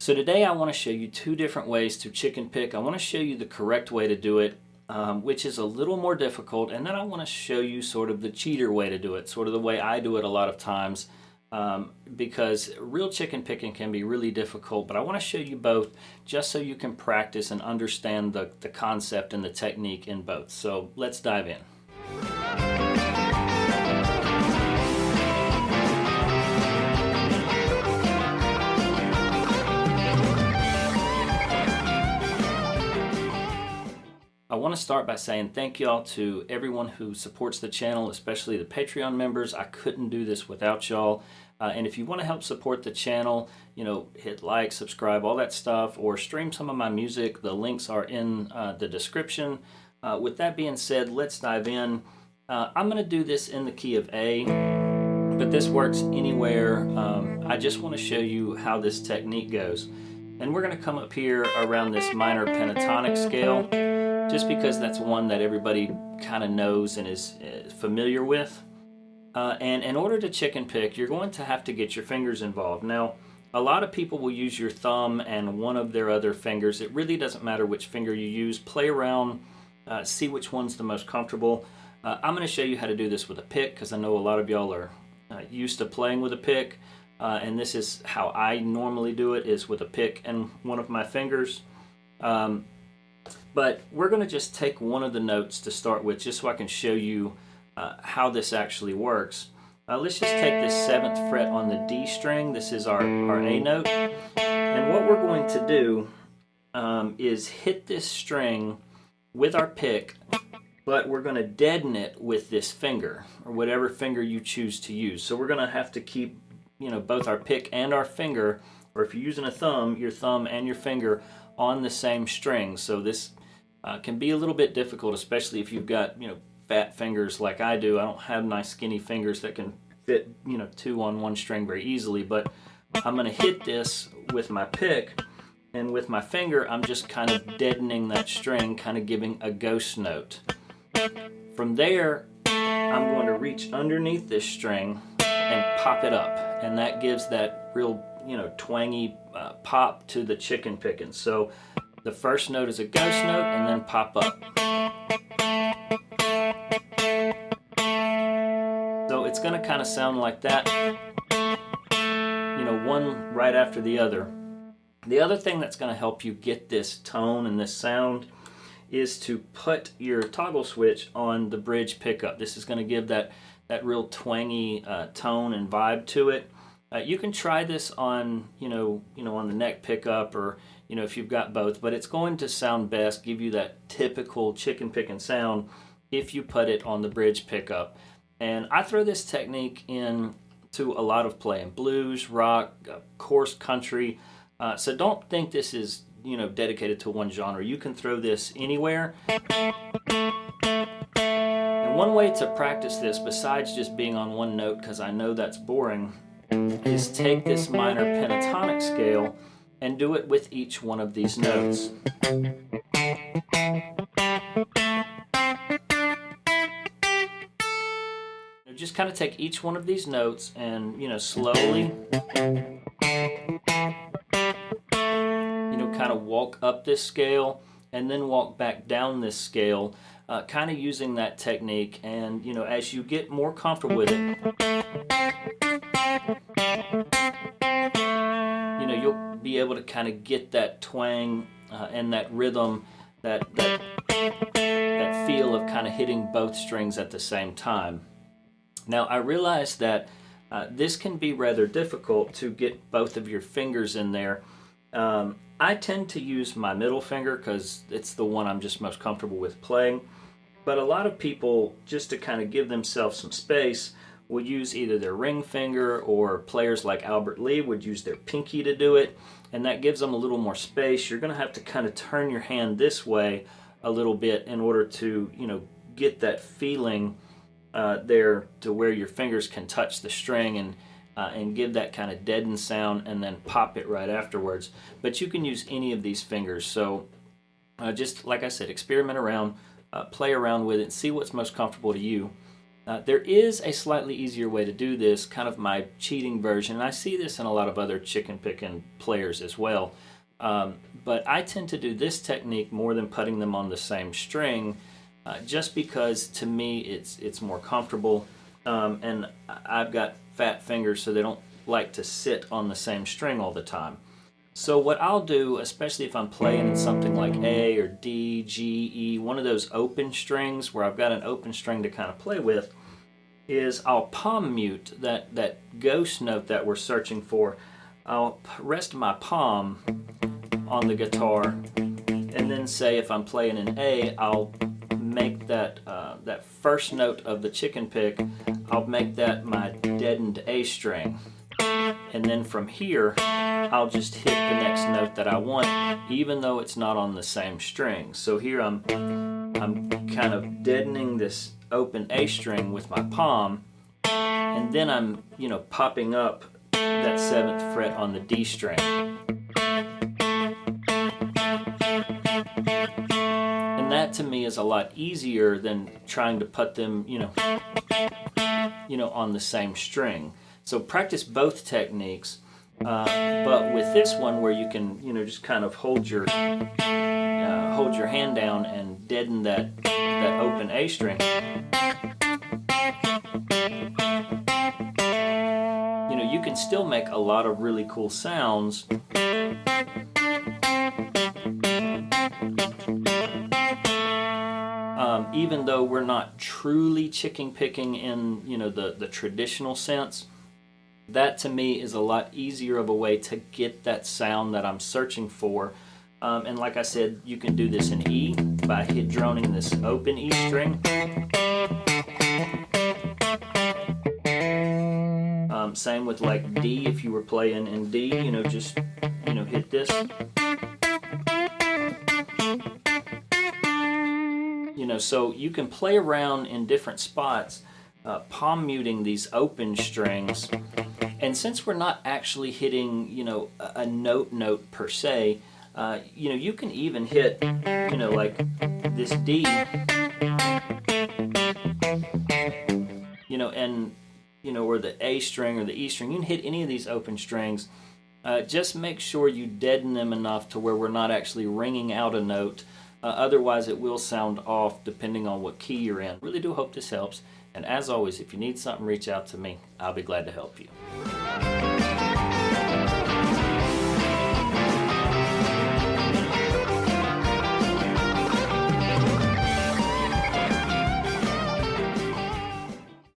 So today I want to show you two different ways to chicken pick. I want to show you the correct way to do it, which is a little more difficult, and then I want to show you sort of the cheater way to do it, sort of the way I do it a lot of times, because real chicken picking can be really difficult, but I want to show you both just so you can practice and understand the concept and the technique in both. So let's dive in. I want to start by saying thank y'all to everyone who supports the channel, especially the Patreon members. I couldn't do this without y'all. And if you want to help support the channel, hit like, subscribe, all that stuff, or stream some of my music. The links are in the description. With that being said, let's dive in. I'm going to do this in the key of A, but this works anywhere. I just want to show you how this technique goes. And we're going to come up here around this minor pentatonic scale, just because that's one that everybody kind of knows and is familiar with. And in order to chicken pick, you're going to have to get your fingers involved. Now, a lot of people will use your thumb and one of their other fingers. It really doesn't matter which finger you use. Play around, see which one's the most comfortable. I'm going to show you how to do this with a pick, because I know a lot of y'all are used to playing with a pick. And this is how I normally do it, is with a pick and one of my fingers. But we're going to just take one of the notes to start with, just so I can show you how this actually works. Let's just take this 7th fret on the D string. This is our A note. And what we're going to do is hit this string with our pick, but we're going to deaden it with this finger, or whatever finger you choose to use. So we're going to have to keep both our pick and our finger, or if you're using a thumb, your thumb and your finger on the same string. So this can be a little bit difficult, especially if you've got fat fingers like I do. I don't have nice skinny fingers that can fit two on one string very easily, but I'm going to hit this with my pick, and with my finger I'm just kind of deadening that string, kind of giving a ghost note. From there I'm going to reach underneath this string and pop it up, and that gives that real twangy pop to the chicken picking. So the first note is a ghost note, and then pop up. So it's going to kind of sound like that, one right after the other. The other thing that's going to help you get this tone and this sound is to put your toggle switch on the bridge pickup. This is going to give that real twangy tone and vibe to it. You can try this on on the neck pickup, or if you've got both, but it's going to sound best, give you that typical chicken picking sound if you put it on the bridge pickup. And I throw this technique in to a lot of playing: blues, rock, coarse country. So don't think this is dedicated to one genre. You can throw this anywhere. And one way to practice this, besides just being on one note, because I know that's boring, is take this minor pentatonic scale and do it with each one of these notes. Just kind of take each one of these notes and slowly kind of walk up this scale and then walk back down this scale, kind of using that technique. And as you get more comfortable with it, you'll be able to kind of get that twang and that rhythm, that feel of kind of hitting both strings at the same time. Now, I realize that this can be rather difficult to get both of your fingers in there. I tend to use my middle finger because it's the one I'm just most comfortable with playing. But a lot of people, just to kind of give themselves some space, would use either their ring finger, or players like Albert Lee would use their pinky to do it, and that gives them a little more space. You're going to have to kind of turn your hand this way a little bit in order to get that feeling there to where your fingers can touch the string and give that kind of deadened sound, and then pop it right afterwards. But you can use any of these fingers. So just like I said, experiment around, play around with it, see what's most comfortable to you. There is a slightly easier way to do this, kind of my cheating version, and I see this in a lot of other chicken picking players as well. But I tend to do this technique more than putting them on the same string, just because to me it's more comfortable, and I've got fat fingers, so they don't like to sit on the same string all the time. So what I'll do, especially if I'm playing in something like A or D, G, E, one of those open strings where I've got an open string to kind of play with, is I'll palm mute that ghost note that we're searching for. I'll rest my palm on the guitar, and then say if I'm playing in A, I'll make that first note of the chicken pick, I'll make that my deadened A string. And then from here, I'll just hit the next note that I want, even though it's not on the same string. So here I'm kind of deadening this open A string with my palm, and then I'm, popping up that 7th fret on the D string. And that to me is a lot easier than trying to put them, on the same string. So practice both techniques, but with this one where you can, just kind of hold your hand down and deaden that open A string. You can still make a lot of really cool sounds. Even though we're not truly chicken picking in, the traditional sense. That to me is a lot easier of a way to get that sound that I'm searching for. And like I said, you can do this in E by droning this open E string. Same with like D, if you were playing in D, just hit this. So you can play around in different spots, palm muting these open strings. And since we're not actually hitting, a note per se, you can even hit, like this D, and, or the A string or the E string. You can hit any of these open strings. Just make sure you deaden them enough to where we're not actually ringing out a note. Otherwise, it will sound off depending on what key you're in. Really do hope this helps. And as always, if you need something, reach out to me. I'll be glad to help you.